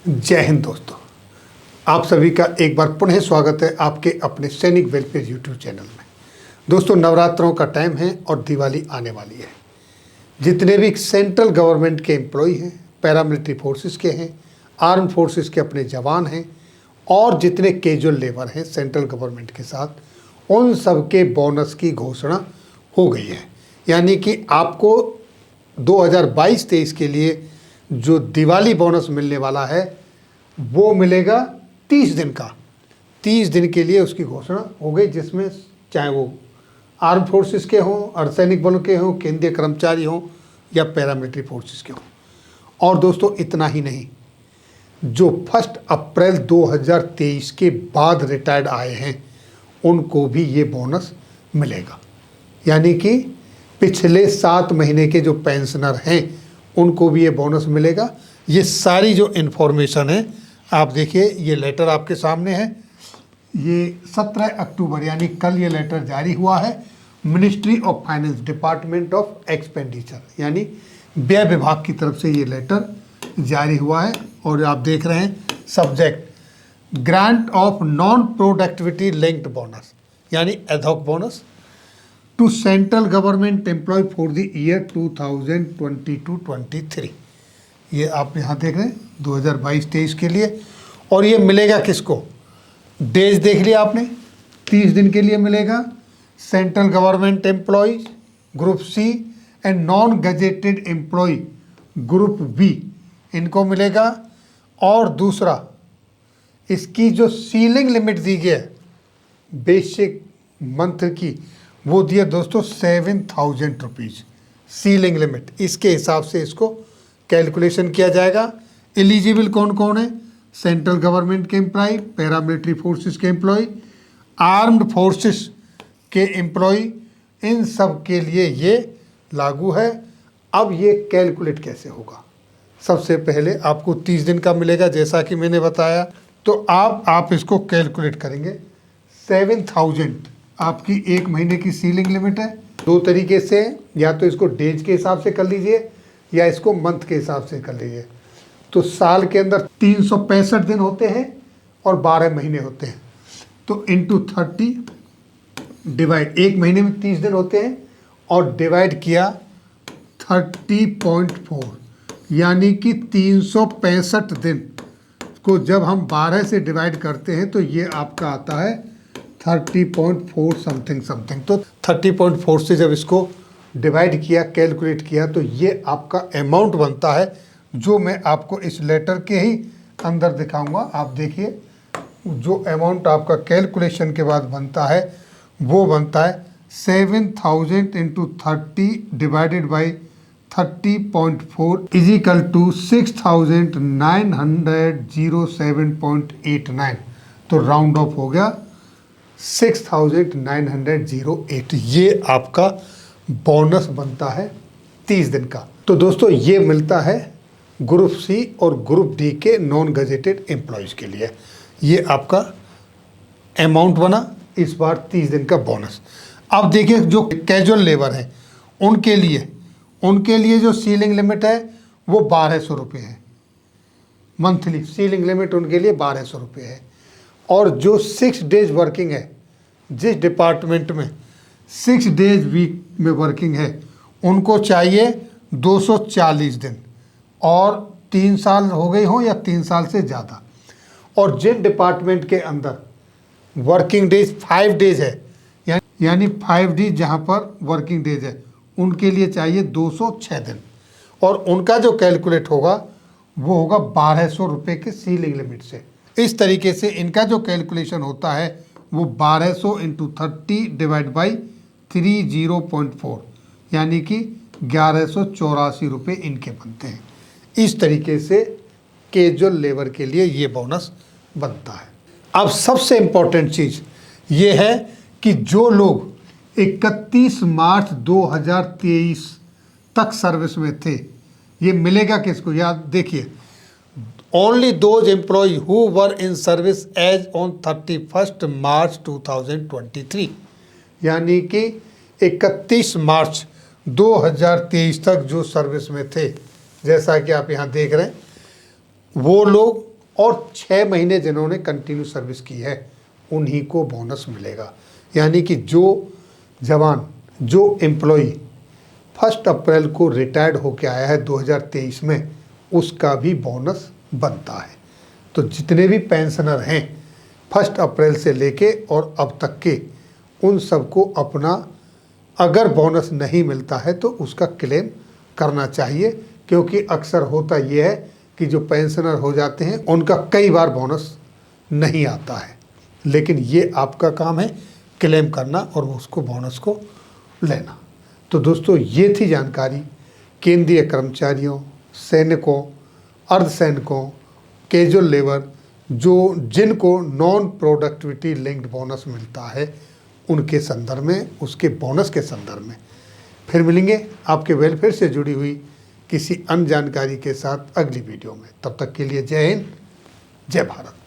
जय हिंद दोस्तों, आप सभी का एक बार पुनः स्वागत है आपके अपने सैनिक वेलफेयर यूट्यूब चैनल में। दोस्तों, नवरात्रों का टाइम है और दिवाली आने वाली है। जितने भी सेंट्रल गवर्नमेंट के एम्प्लॉय हैं, पैरामिलिट्री फोर्सेस के हैं, आर्म फोर्सेस के अपने जवान हैं और जितने कैजुअल लेबर हैं सेंट्रल गवर्नमेंट के साथ, उन सब के बोनस की घोषणा हो गई है। यानी कि आपको 2022-23 के लिए जो दिवाली बोनस मिलने वाला है वो मिलेगा 30 दिन का। 30 दिन के लिए उसकी घोषणा हो गई, जिसमें चाहे वो आर्म फोर्सेस के हों, अर्धसैनिक बलों के हों, केंद्रीय कर्मचारी हों या पैरामिलिट्री फोर्सेस के हों। और दोस्तों, इतना ही नहीं, जो 1 अप्रैल 2023 के बाद रिटायर्ड आए हैं उनको भी ये बोनस मिलेगा। यानी कि पिछले 7 महीने के जो पेंशनर हैं उनको भी ये बोनस मिलेगा। ये सारी जो इन्फॉर्मेशन है आप देखिए, ये लेटर आपके सामने है। ये 17 अक्टूबर यानी कल ये लेटर जारी हुआ है ministry of finance, department of expenditure, यानी व्यय विभाग की तरफ से ये लेटर जारी हुआ है। और आप देख रहे हैं subject grant of non productivity linked bonus, यानी ad hoc bonus to central government employ for the year 2022-23। ये आप यहाँ देख रहे हैं 2022-23 के लिए। और ये मिलेगा किसको? डेज देख लिया आपने, 30 दिन के लिए मिलेगा central government employ group C and non gazetted employ group B, इनको मिलेगा। और दूसरा, इसकी जो सीलिंग लिमिट दी गई है बेसिक मंथ की, वो दिया दोस्तों 7,000 रुपीज़ सीलिंग लिमिट। इसके हिसाब से इसको कैलकुलेशन किया जाएगा। एलिजिबल कौन कौन है? सेंट्रल गवर्नमेंट के एम्प्लॉय, पैरामिलिट्री फोर्सेस के एम्प्लॉय, आर्म्ड फोर्सेस के एम्प्लॉय, इन सब के लिए ये लागू है। अब ये कैलकुलेट कैसे होगा? सबसे पहले आपको 30 दिन का मिलेगा, जैसा कि मैंने बताया। तो आप इसको कैलकुलेट करेंगे। 7,000 आपकी एक महीने की सीलिंग लिमिट है। 2 तरीके से, या तो इसको डेज के हिसाब से कर लीजिए या इसको मंथ के हिसाब से कर लीजिए। तो साल के अंदर 365 दिन होते हैं और 12 महीने होते हैं। तो इंटू 30 डिवाइड, एक महीने में 30 दिन होते हैं और डिवाइड किया 30.4, यानी कि 365 दिन को जब हम 12 से डिवाइड करते हैं तो ये आपका आता है 30.4 समथिंग। तो 30.4 से जब इसको डिवाइड किया, कैलकुलेट किया, तो ये आपका अमाउंट बनता है, जो मैं आपको इस लेटर के ही अंदर दिखाऊंगा। आप देखिए, जो अमाउंट आपका कैलकुलेशन के बाद बनता है वो बनता है 7,000 into 30 divided by 30.4 is equal to 6,907.89। तो राउंड ऑफ हो गया 6,908। ये आपका बोनस बनता है 30 दिन का। तो दोस्तों, ये मिलता है ग्रुप सी और ग्रुप डी के नॉन गजेटेड एम्प्लॉयज़ के लिए। ये आपका अमाउंट बना इस बार 30 दिन का बोनस। अब देखिए, जो कैजुअल लेबर है उनके लिए जो सीलिंग लिमिट है वो 1,200 रुपये है। मंथली सीलिंग लिमिट उनके लिए 1,200 रुपये है। और जो 6 डेज वर्किंग है, जिस डिपार्टमेंट में 6 डेज वीक में वर्किंग है, उनको चाहिए 240 दिन और 3 साल हो गए हों या 3 साल से ज़्यादा। और जिन डिपार्टमेंट के अंदर वर्किंग डेज 5 डेज है, यानी 5 डेज जहाँ पर वर्किंग डेज है, उनके लिए चाहिए 206 दिन। और उनका जो कैलकुलेट होगा वो होगा 1,200 रुपये के सीलिंग लिमिट से। इस तरीके से इनका जो कैलकुलेशन होता है वो 1,200 इंटू 30 डिवाइड बाई 30.4, यानी कि 1,184 रुपये इनके बनते हैं। इस तरीके से कैजुअल लेबर के लिए ये बोनस बनता है। अब सबसे इम्पोर्टेंट चीज़ ये है कि जो लोग 31 मार्च 2023 तक सर्विस में थे, ये मिलेगा किसको? याद देखिए, only those employ who were in service as on 31 March 2023, यानी कि 31 मार्च 2023 तक जो सर्विस में थे, जैसा कि आप यहाँ देख रहे हैं, वो लोग और 6 महीने जिन्होंने कंटिन्यू सर्विस की है उन्हीं को बोनस मिलेगा। यानी कि जो जवान, जो एम्प्लॉई 1 अप्रैल को रिटायर्ड होकर आया है 2023 में, उसका भी बोनस बनता है। तो जितने भी पेंशनर हैं 1 अप्रैल से लेके और अब तक के, उन सबको अपना अगर बोनस नहीं मिलता है तो उसका क्लेम करना चाहिए, क्योंकि अक्सर होता ये है कि जो पेंशनर हो जाते हैं उनका कई बार बोनस नहीं आता है। लेकिन ये आपका काम है क्लेम करना और उसको बोनस को लेना। तो दोस्तों ये थी जानकारी केंद्रीय कर्मचारियों, सैनिकों, अर्धसैनिकों, कैजुअल लेबर, जिनको नॉन प्रोडक्टिविटी लिंक्ड बोनस मिलता है उनके संदर्भ में, उसके बोनस के संदर्भ में। फिर मिलेंगे आपके वेलफेयर से जुड़ी हुई किसी अन्य जानकारी के साथ अगली वीडियो में। तब तक के लिए जय हिंद, जय भारत।